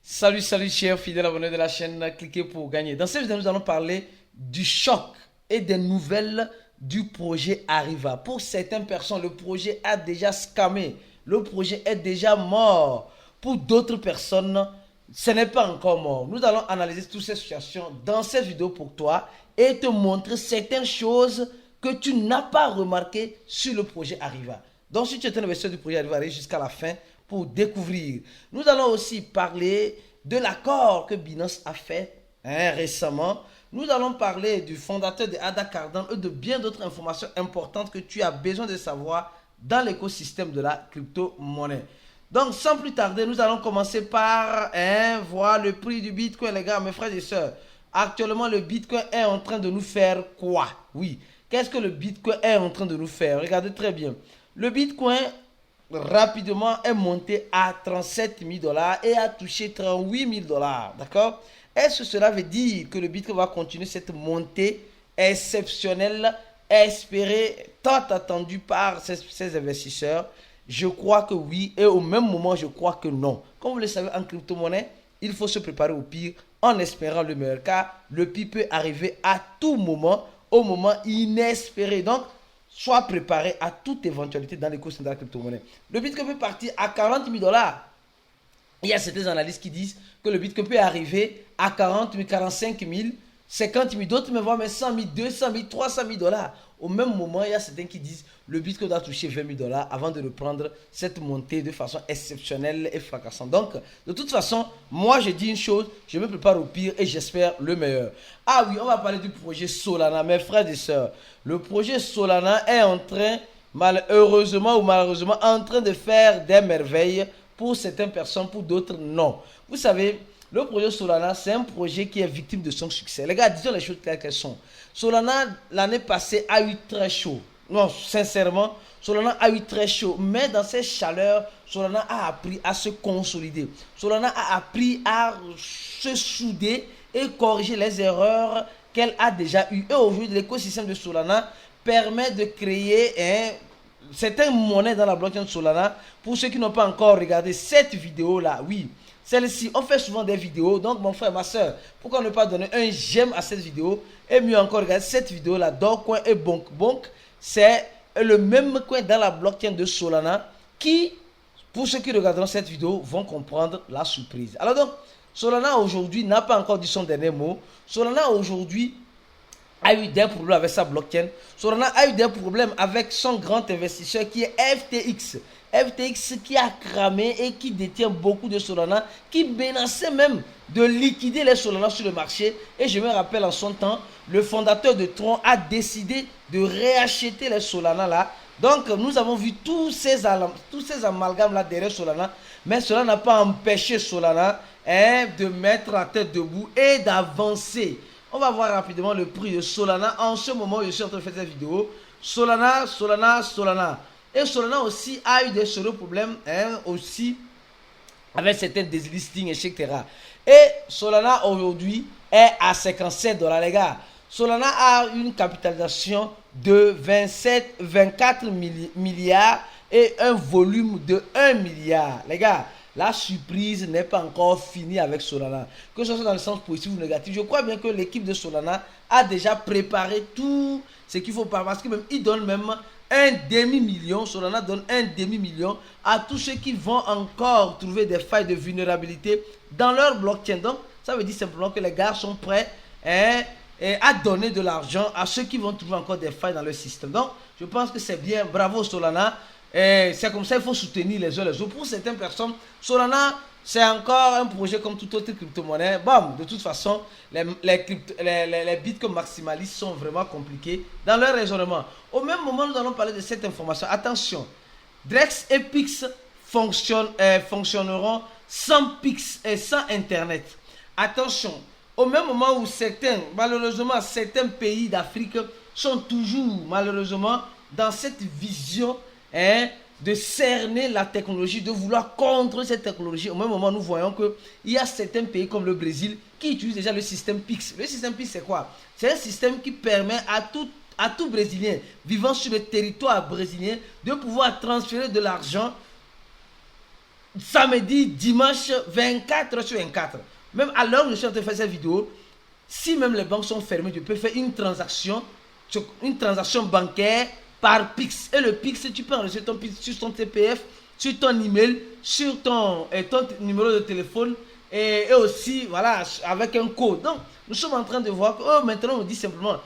Salut, salut chers fidèles abonnés de la chaîne, cliquez pour gagner. Dans cette vidéo, nous allons parler du choc et des nouvelles du projet Arriva. Pour certaines personnes, le projet a déjà scamé, le projet est déjà mort. Pour d'autres personnes, ce n'est pas encore mort. Nous allons analyser toutes ces situations dans cette vidéo pour toi et te montrer certaines choses que tu n'as pas remarquées sur le projet Arriva. Donc si tu es un investisseur du projet Arriva, reste jusqu'à la fin pour découvrir. Nous allons aussi parler de l'accord que Binance a fait récemment. Nous allons parler du fondateur de Ada Cardano et de bien d'autres informations importantes que tu as besoin de savoir dans l'écosystème de la crypto-monnaie. Donc sans plus tarder, nous allons commencer par voir le prix du Bitcoin, les gars, mes frères et sœurs. Actuellement, le Bitcoin est en train de nous faire quoi? Oui, qu'est-ce que le Bitcoin est en train de nous faire? Regardez très bien. Le Bitcoin rapidement est monté à 37 000 dollars et a touché 38 000 dollars. D'accord? Est-ce que cela veut dire que le Bitcoin va continuer cette montée exceptionnelle, espérée, tant attendue par ces investisseurs? Je crois que oui, et au même moment, je crois que non. Comme vous le savez, en crypto-monnaie, il faut se préparer au pire en espérant le meilleur, car le pire peut arriver à tout moment, au moment inespéré. Donc, sois préparé à toute éventualité dans l'écosystème de la crypto-monnaie. Le Bitcoin peut partir à 40 000 dollars. Il y a certains analystes qui disent que le Bitcoin peut arriver à 40 000, 45 000, 50 000. D'autres me voient mais 100 000, 200 000, 300 000 dollars. Au même moment, il y a certains qui disent que le Bitcoin doit toucher 20 000 dollars avant de reprendre cette montée de façon exceptionnelle et fracassante. Donc, de toute façon, moi je dis une chose, je me prépare au pire et j'espère le meilleur. Ah oui, on va parler du projet Solana, mes frères et sœurs. Le projet Solana est en train, malheureusement ou malheureusement, en train de faire des merveilles pour certaines personnes, pour d'autres non. Vous savez, le projet Solana, c'est un projet qui est victime de son succès. Les gars, disons les choses telles qu'elles sont. Solana, l'année passée, a eu très chaud. Non, sincèrement, Solana a eu très chaud. Mais dans ces chaleurs, Solana a appris à se consolider. Solana a appris à se souder et corriger les erreurs qu'elle a déjà eues. Et aujourd'hui, l'écosystème de Solana permet de créer certaines monnaies dans la blockchain de Solana. Pour ceux qui n'ont pas encore regardé cette vidéo-là, oui, celle-ci, on fait souvent des vidéos. Donc, mon frère, ma soeur, pourquoi ne pas donner un j'aime à cette vidéo? Et mieux encore, regardez cette vidéo-là, Dogecoin et Bonk. Bonk, c'est le même coin dans la blockchain de Solana qui, pour ceux qui regarderont cette vidéo, vont comprendre la surprise. Alors donc, Solana aujourd'hui n'a pas encore dit son dernier mot. Solana aujourd'hui a eu des problèmes avec sa blockchain. Solana a eu des problèmes avec son grand investisseur qui est FTX. FTX qui a cramé et qui détient beaucoup de Solana, qui menaçait même de liquider les Solana sur le marché. Et je me rappelle en son temps, le fondateur de Tron a décidé de réacheter les Solana là. Donc nous avons vu tous ces amalgames là derrière Solana, mais cela n'a pas empêché Solana de mettre la tête debout et d'avancer. On va voir rapidement le prix de Solana. En ce moment, je suis en train de faire cette vidéo. Solana. Et Solana aussi a eu des sérieux problèmes aussi avec certains deslistings, etc. Et Solana aujourd'hui est à 57 dollars, les gars. Solana a une capitalisation de 24 milliards et un volume de 1 milliard. Les gars, la surprise n'est pas encore finie avec Solana. Que ce soit dans le sens positif ou négatif, je crois bien que l'équipe de Solana a déjà préparé tout ce qu'il faut pas. Parce que même, ils donnent même un demi-million. Solana donne un demi-million à tous ceux qui vont encore trouver des failles de vulnérabilité dans leur blockchain. Donc, ça veut dire simplement que les gars sont prêts à donner de l'argent à ceux qui vont trouver encore des failles dans leur système. Donc, je pense que c'est bien. Bravo Solana. C'est comme ça qu'il faut soutenir les uns les autres. Pour certaines personnes, Solana, c'est encore un projet comme toute autre crypto-monnaie. Bon, de toute façon, les bitcoins maximalistes sont vraiment compliqués dans leur raisonnement. Au même moment, nous allons parler de cette information. Attention, Drex et Pix fonctionneront sans Pix et sans Internet. Attention, au même moment où malheureusement, certains pays d'Afrique sont toujours, malheureusement, dans cette vision de cerner la technologie, de vouloir contrôler cette technologie. Au même moment, nous voyons qu'il y a certains pays comme le Brésil qui utilisent déjà le système PIX. Le système PIX, c'est quoi? C'est un système qui permet à tout Brésilien vivant sur le territoire brésilien de pouvoir transférer de l'argent samedi, dimanche, 24 sur 24. Même à l'heure où je suis en train de faire cette vidéo, si même les banques sont fermées, tu peux faire une transaction bancaire par Pix. Et le Pix, tu peux enregistrer ton Pix sur ton TPF, sur ton email, sur ton numéro de téléphone et aussi, voilà, avec un code. Donc, nous sommes en train de voir que maintenant, on dit simplement,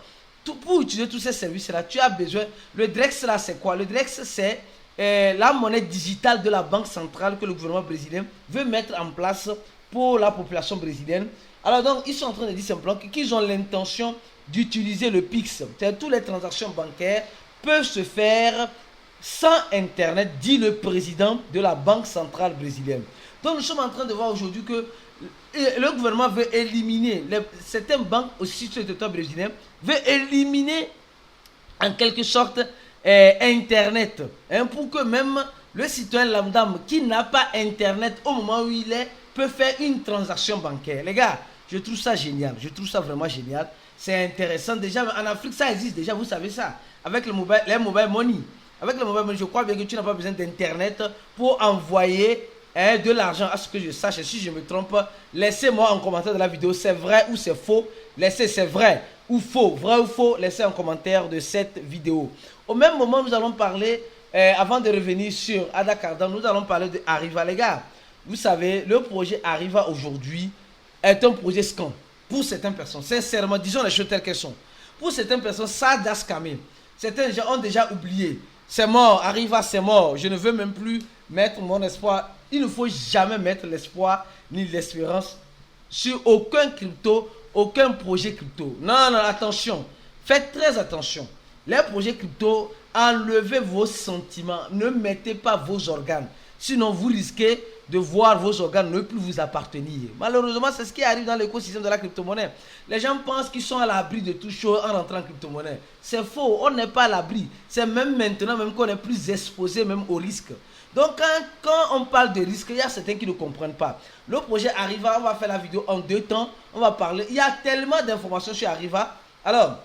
pour utiliser tous ces services-là, tu as besoin. Le Drex, là, c'est quoi? Le Drex, c'est la monnaie digitale de la banque centrale que le gouvernement brésilien veut mettre en place pour la population brésilienne. Alors donc, ils sont en train de dire simplement qu'ils ont l'intention d'utiliser le Pix. C'est-à-dire toutes les transactions bancaires peuvent se faire sans Internet, dit le président de la Banque centrale brésilienne. Donc nous sommes en train de voir aujourd'hui que le gouvernement veut éliminer, certaines banques aussi sur le territoire brésilien, veut éliminer en quelque sorte Internet. Pour que même le citoyen lambda qui n'a pas Internet au moment où il est, peut faire une transaction bancaire. Les gars, je trouve ça génial. Je trouve ça vraiment génial. C'est intéressant. Déjà, en Afrique, ça existe déjà. Vous savez ça. Avec les mobile money. Avec le mobile money, je crois bien que tu n'as pas besoin d'Internet pour envoyer de l'argent. À ce que je sache, si je me trompe, laissez-moi en commentaire de la vidéo. C'est vrai ou c'est faux. Laissez, c'est vrai ou faux. Vrai ou faux, laissez en commentaire de cette vidéo. Au même moment, nous allons parler, avant de revenir sur Ada Cardan, nous allons parler de Arriva. Les gars, vous savez, le projet Arriva aujourd'hui est un projet scam pour certaines personnes. Sincèrement, disons les choses telles qu'elles sont. Pour certaines personnes, ça a scamé. Certains gens ont déjà oublié. C'est mort, Arriva, c'est mort. Je ne veux même plus mettre mon espoir. Il ne faut jamais mettre l'espoir ni l'espérance sur aucun crypto, aucun projet crypto. Non, non, attention. Faites très attention. Les projets crypto, enlevez vos sentiments. Ne mettez pas vos organes. Sinon, vous risquez de voir vos organes ne plus vous appartenir. Malheureusement, c'est ce qui arrive dans l'écosystème de la crypto-monnaie. Les gens pensent qu'ils sont à l'abri de toute chose en rentrant en crypto-monnaie. C'est faux, on n'est pas à l'abri. C'est même maintenant même qu'on est plus exposé même au risque. Donc, quand on parle de risque, il y a certains qui ne comprennent pas. Le projet Arriva, on va faire la vidéo en 2 temps. On va parler. Il y a tellement d'informations sur Arriva. Alors,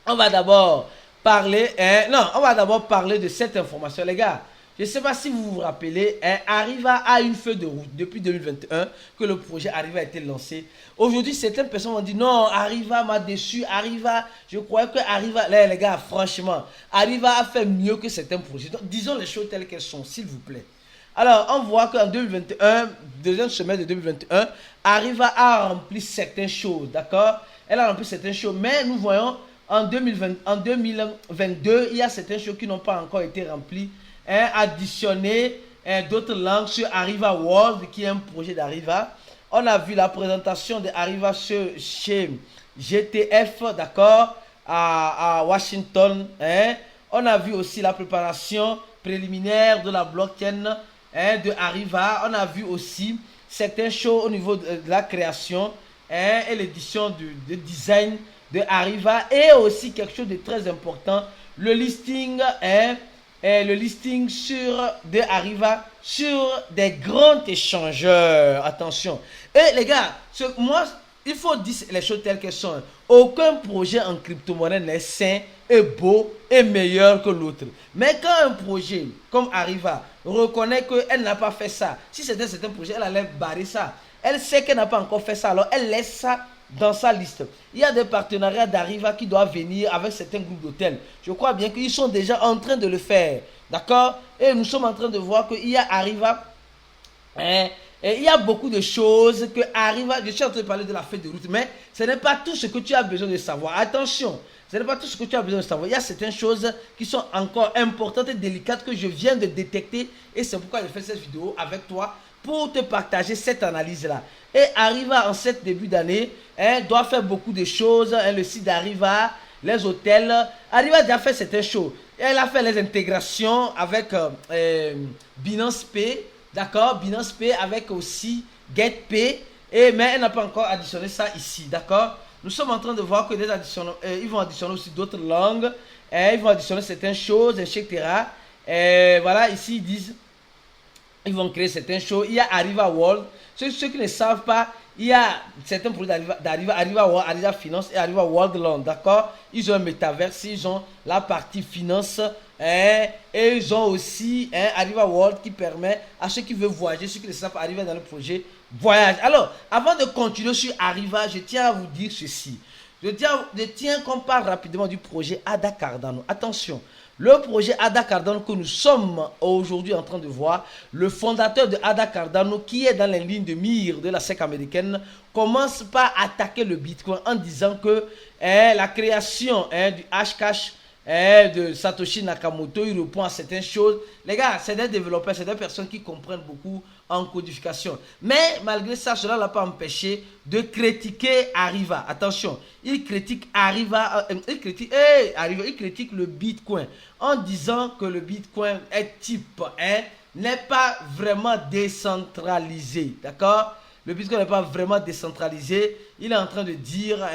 on va d'abord parler. On va d'abord parler de cette information, les gars. Je ne sais pas si vous vous rappelez, Arriva a une feuille de route depuis 2021 que le projet Arriva a été lancé. Aujourd'hui, certaines personnes vont dire non, Arriva m'a déçu. Arriva, je croyais que Arriva, là, les gars, franchement, Arriva a fait mieux que certains projets. Donc, disons les choses telles qu'elles sont, s'il vous plaît. Alors, on voit qu'en 2021, deuxième semestre de 2021, Arriva a rempli certaines choses, d'accord? Elle a rempli certaines choses, mais nous voyons en 2022, il y a certaines choses qui n'ont pas encore été remplies. Additionner d'autres langues sur Arriva World, qui est un projet d'Arriva. On a vu la présentation d'Arriva chez GTF, d'accord, à Washington. On a vu aussi la préparation préliminaire de la blockchain de Arriva. On a vu aussi certaines choses au niveau de la création et l'édition de design de Arriva. Et aussi quelque chose de très important, le listing le listing de Arriva sur des grands échangeurs. Attention. Et les gars, moi, il faut dire les choses telles qu'elles sont. Aucun projet en crypto-monnaie n'est sain et beau et meilleur que l'autre. Mais quand un projet comme Arriva reconnaît qu'elle n'a pas fait ça, si c'était certains projets, elle allait barrer ça. Elle sait qu'elle n'a pas encore fait ça, alors elle laisse ça dans sa liste. Il y a des partenariats d'Arriva qui doivent venir avec certains groupes d'hôtels. Je crois bien qu'ils sont déjà en train de le faire. D'accord? Et nous sommes en train de voir qu'il y a Arriva. Et il y a beaucoup de choses que Arriva. Je suis en train de parler de la feuille de route, mais ce n'est pas tout ce que tu as besoin de savoir. Attention, ce n'est pas tout ce que tu as besoin de savoir. Il y a certaines choses qui sont encore importantes et délicates que je viens de détecter. Et c'est pourquoi je fais cette vidéo avec toi, pour te partager cette analyse-là. Et Arriva, en cette début d'année, doit faire beaucoup de choses. Le site d'Arriva, les hôtels. Arriva a déjà fait certaines choses. Elle a fait les intégrations avec Binance Pay, d'accord, Binance Pay avec aussi GetPay, mais elle n'a pas encore additionné ça ici, d'accord. Nous sommes en train de voir que ils vont additionner aussi d'autres langues, ils vont additionner certaines choses, etc. Voilà, ici ils disent, ils vont créer certaines choses. Il y a Arriva World. Ceux qui ne savent pas, il y a certains produits d'Arriva, Arriva World, Arriva Finance et Arriva World Land, d'accord. Ils ont un métaverse, ils ont la partie finance et ils ont aussi Arriva World qui permet à ceux qui veulent voyager, ceux qui ne savent pas arriver dans le projet, voyage. Alors, avant de continuer sur Arriva, je tiens à vous dire ceci. Je tiens qu'on parle rapidement du projet Ada Cardano. Attention, le projet Ada Cardano que nous sommes aujourd'hui en train de voir, le fondateur de Ada Cardano, qui est dans les lignes de mire de la SEC américaine, commence par attaquer le Bitcoin en disant que la création du Hashcash de Satoshi Nakamoto, il répond à certaines choses. Les gars, c'est des développeurs, c'est des personnes qui comprennent beaucoup en codification. Mais malgré ça, cela ne l'a pas empêché de critiquer Arriva. Attention, il critique Arriva, il critique le Bitcoin en disant que le Bitcoin est type, n'est pas vraiment décentralisé. D'accord? Le Bitcoin n'est pas vraiment décentralisé. Il est en train de dire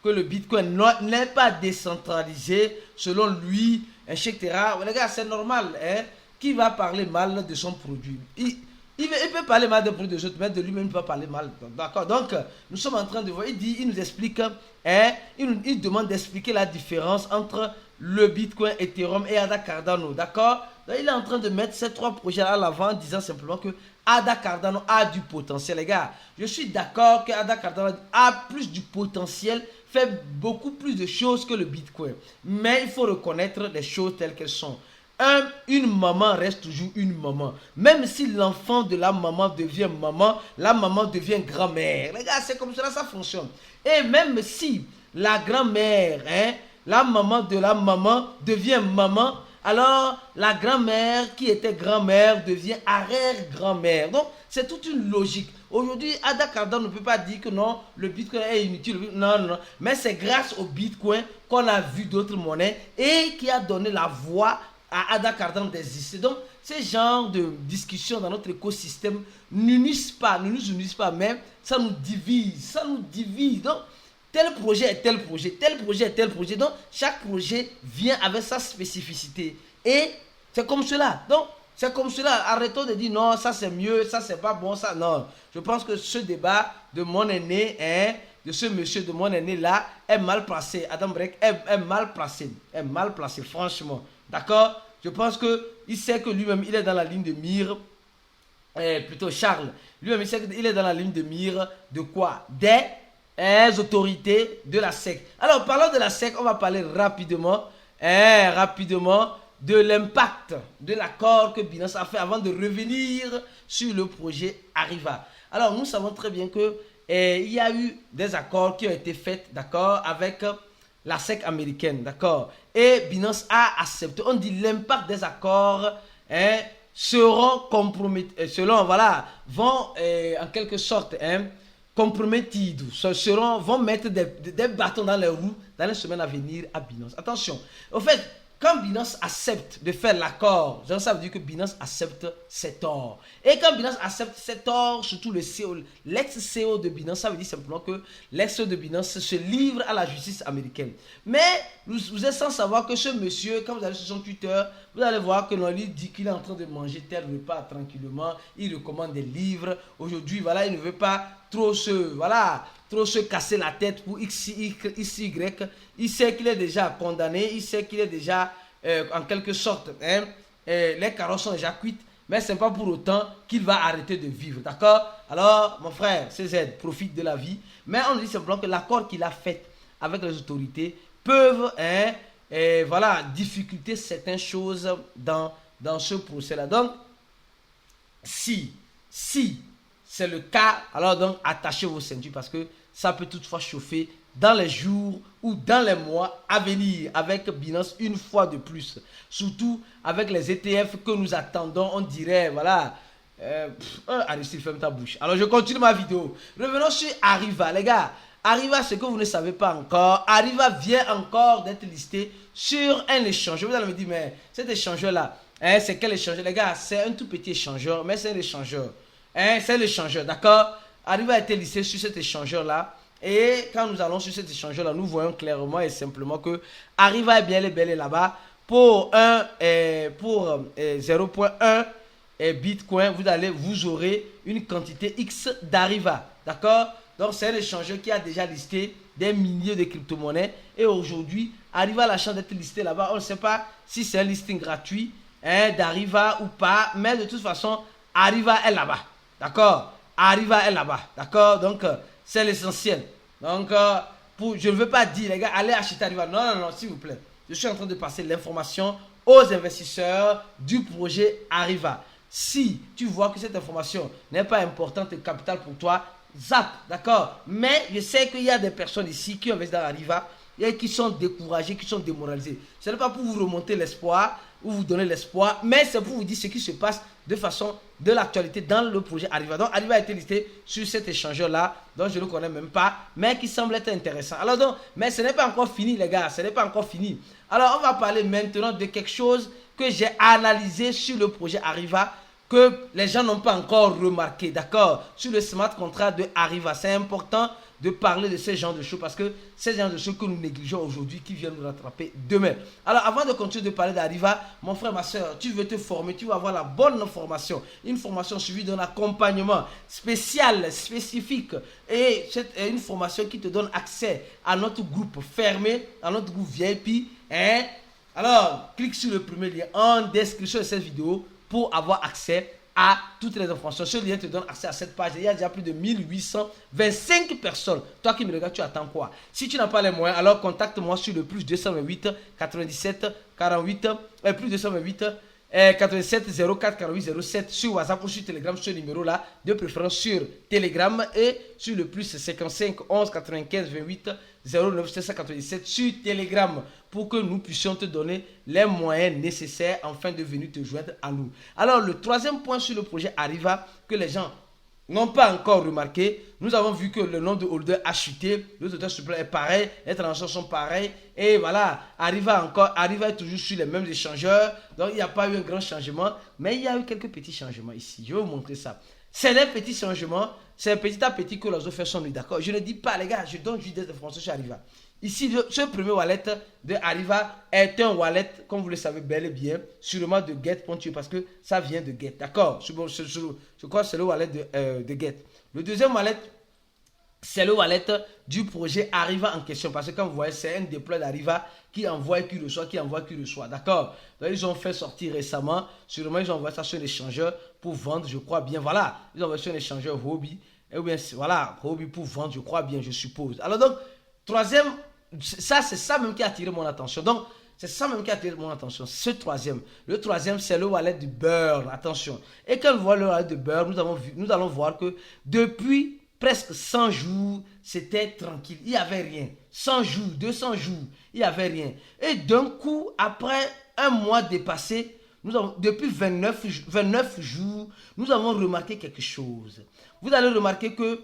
que le Bitcoin n'est pas décentralisé selon lui, etc. Les gars, c'est normal. Qui va parler mal de son produit? Il peut parler mal des produits des autres, mais de lui-même, il ne peut pas parler mal. D'accord? Donc, nous sommes en train de voir. Il nous explique, il demande d'expliquer la différence entre le Bitcoin, Ethereum et Ada Cardano. D'accord? Donc, il est en train de mettre ces trois projets à l'avant en disant simplement que Ada Cardano a du potentiel. Les gars, je suis d'accord que Ada Cardano a plus du potentiel, fait beaucoup plus de choses que le Bitcoin. Mais il faut reconnaître les choses telles qu'elles sont. Une maman reste toujours une maman. Même si l'enfant de la maman devient maman, la maman devient grand-mère. Les gars, c'est comme ça, ça fonctionne. Et même si la grand-mère, la maman de la maman devient maman, alors la grand-mère qui était grand-mère devient arrière-grand-mère. Donc, c'est toute une logique. Aujourd'hui, Ada Cardano ne peut pas dire que non, le Bitcoin est inutile. Non, non, non. Mais c'est grâce au Bitcoin qu'on a vu d'autres monnaies et qui a donné la voix à Ada Cardano d'exister. Donc, ces genres de discussions dans notre écosystème n'unissent pas, ne nous unissent pas, mais ça nous divise. Ça nous divise. Donc, tel projet est tel projet, tel projet est tel projet. Donc, chaque projet vient avec sa spécificité. Et c'est comme cela. Donc, c'est comme cela. Arrêtons de dire non, ça c'est mieux, ça c'est pas bon, ça. Non. Je pense que ce débat de mon aîné, de ce monsieur de mon aîné là, est mal placé. Adam Breck est mal placé. Est mal placé, franchement. D'accord? Je pense qu'il sait que lui-même, il est dans la ligne de mire. Plutôt Charles. Lui-même, il sait qu'il est dans la ligne de mire de quoi? Des autorités de la SEC. Alors, parlons de la SEC, on va parler rapidement de l'impact de l'accord que Binance a fait avant de revenir sur le projet Arriva. Alors, nous savons très bien que il y a eu des accords qui ont été faits, d'accord, avec la SEC américaine, d'accord, et Binance a accepté. On dit l'impact des accords seront compromis, vont en quelque sorte compromettidos, vont mettre des bâtons dans les roues dans les semaines à venir à Binance. Attention, au fait, quand Binance accepte de faire l'accord, ça veut dire que Binance accepte ses torts. Et quand Binance accepte ses torts, surtout l'ex-CEO de Binance, ça veut dire simplement que l'ex-CEO de Binance se livre à la justice américaine. Mais vous êtes sans savoir que ce monsieur, quand vous allez sur son Twitter, vous allez voir que l'on lui dit qu'il est en train de manger tel repas tranquillement, il recommande des livres. Aujourd'hui, voilà, il ne veut pas trop se casser la tête pour X, Y. Il sait qu'il est déjà condamné, il sait qu'il est déjà, en quelque sorte, les carottes sont déjà cuites, mais ce n'est pas pour autant qu'il va arrêter de vivre, d'accord? Alors, mon frère, CZ, profite de la vie, mais on dit simplement que l'accord qu'il a fait avec les autorités peuvent, difficulter certaines choses dans ce procès-là. Donc, si c'est le cas, alors donc attachez vos ceintures parce que ça peut toutefois chauffer dans les jours ou dans les mois à venir avec Binance une fois de plus. Surtout avec les ETF que nous attendons, on dirait, voilà. Aristide, ferme ta bouche. Alors je continue ma vidéo. Revenons sur Arriva, les gars. Arriva, ce que vous ne savez pas encore, Arriva vient encore d'être listé sur un échangeur. Vous allez me dire, mais cet échangeur-là, c'est quel échangeur? Les gars, c'est un tout petit échangeur, mais c'est un échangeur. C'est l'échangeur, d'accord? Arriva a été listé sur cet échangeur-là. Et quand nous allons sur cet échangeur-là, nous voyons clairement et simplement que Arriva est bien et bel et là-bas. Pour 0.1 Bitcoin, vous aurez une quantité X d'Arriva, d'accord? Donc c'est un échangeur qui a déjà listé des milliers de crypto-monnaies. Et aujourd'hui, Arriva a la chance d'être listé là-bas. On ne sait pas si c'est un listing gratuit d'Arriva ou pas. Mais de toute façon, Arriva est là-bas. D'accord? Arriva est là-bas. D'accord? Donc, c'est l'essentiel. Donc, je ne veux pas dire, les gars, allez acheter Arriva. Non, non, non, s'il vous plaît. Je suis en train de passer l'information aux investisseurs du projet Arriva. Si tu vois que cette information n'est pas importante et capitale pour toi, zap, d'accord? Mais je sais qu'il y a des personnes ici qui investissent dans Arriva et qui sont découragées, qui sont démoralisées. Ce n'est pas pour vous remonter l'espoir ou vous donner l'espoir, mais c'est pour vous dire ce qui se passe de façon de l'actualité dans le projet Arriva. Donc Arriva a été listé sur cet échangeur-là, dont je ne connais même pas, mais qui semble être intéressant. Alors donc, mais ce n'est pas encore fini les gars, ce n'est pas encore fini. Alors on va parler maintenant de quelque chose que j'ai analysé sur le projet Arriva, que les gens n'ont pas encore remarqué, d'accord, sur le smart contract de Arriva. C'est important de parler de ce genre de choses parce que c'est ce genre de choses que nous négligeons aujourd'hui qui viennent nous rattraper demain. Alors avant de continuer de parler d'Arriva, mon frère, ma soeur, tu veux te former, tu vas avoir la bonne formation, une formation suivie d'un accompagnement spécial, spécifique, et c'est une formation qui te donne accès à notre groupe fermé, à notre groupe VIP. Alors clique sur le premier lien en description de cette vidéo pour avoir accès à toutes les informations. Ce lien te donne accès à cette page. Il y a déjà plus de 1825 personnes. Toi qui me regardes, tu attends quoi? Si tu n'as pas les moyens, alors contacte-moi sur le plus 228 97 48 plus 228 87 04 48 07 sur WhatsApp ou sur Telegram, ce numéro-là, de préférence sur Telegram, et sur le plus 55 11 95 28 09 797 sur Telegram, pour que nous puissions te donner les moyens nécessaires afin de venir te joindre à nous. Alors, le troisième point sur le projet Arriva que les gens n'ont pas encore remarqué, nous avons vu que le nombre de holders a chuté, le total supply est pareil, les transactions sont pareilles, et voilà, Arriva est toujours sur les mêmes échangeurs, donc il n'y a pas eu un grand changement, mais il y a eu quelques petits changements ici. Je vais vous montrer ça. C'est des petits changements, c'est petit à petit que les offres sont mises, d'accord? Je ne dis pas, les gars, je donne juste des informations sur Arriva. Ici, ce premier wallet de Arriva est un wallet, comme vous le savez bel et bien, sûrement de Get.io, parce que ça vient de Get, d'accord? Je crois que c'est le wallet de Get. Le deuxième wallet, c'est le wallet du projet Arriva en question, parce que quand vous voyez, c'est un déploy d'Arriva qui envoie et qui reçoit, qui envoie et qui reçoit, d'accord? Donc, ils ont fait sortir récemment, sûrement ils ont envoyé ça sur l'échangeur pour vendre, je crois bien, voilà, ils ont envoyé sur l'échangeur Huobi, et bien, voilà, Huobi pour vendre, je crois bien, je suppose. Alors donc, troisième, c'est ça même qui a attiré mon attention. Donc, c'est ça même qui a attiré mon attention. Ce troisième. Le troisième, c'est le wallet de Burn. Attention. Et quand on voit le wallet de Burn, nous allons voir que depuis presque 100 jours, c'était tranquille. Il n'y avait rien. 100 jours, 200 jours, il n'y avait rien. Et d'un coup, après un mois dépassé, depuis 29 jours, nous avons remarqué quelque chose. Vous allez remarquer que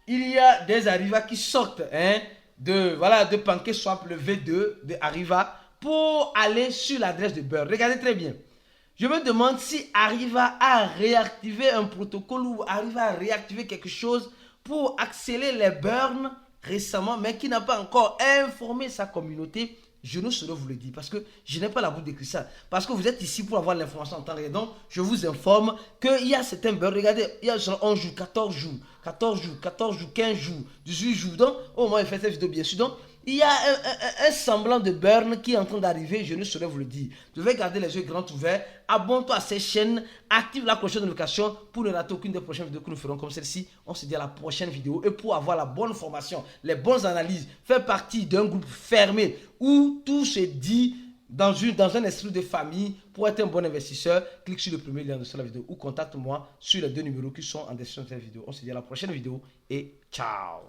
il y a des Arriva qui sortent de PancakeSwap, le V2 de Arriva, pour aller sur l'adresse de Burn. Regardez très bien. Je me demande si Arriva a réactivé un protocole ou Arriva a réactivé quelque chose pour accélérer les burns récemment, mais qui n'a pas encore informé sa communauté. Je ne saurais vous le dire parce que je n'ai pas la boule de cristal. Parce que vous êtes ici pour avoir l'information en temps réel. Donc, je vous informe qu'il y a certains burns. Regardez, il y a 11 jours, 14 jours, 14 jours, 14 jours, 15 jours, 18 jours. Donc, au moins, il fait cette vidéo bien sûr. Donc, il y a un semblant de burn qui est en train d'arriver, je ne saurais vous le dire. Vous devez garder les yeux grands ouverts, abonne-toi à cette chaîne, active la cloche de notification pour ne rater aucune des prochaines vidéos que nous ferons comme celle-ci. On se dit à la prochaine vidéo, et pour avoir la bonne formation, les bonnes analyses, faire partie d'un groupe fermé où tout se dit dans un esprit de famille. Pour être un bon investisseur, clique sur le premier lien de la vidéo ou contacte-moi sur les deux numéros qui sont en description de cette vidéo. On se dit à la prochaine vidéo et ciao.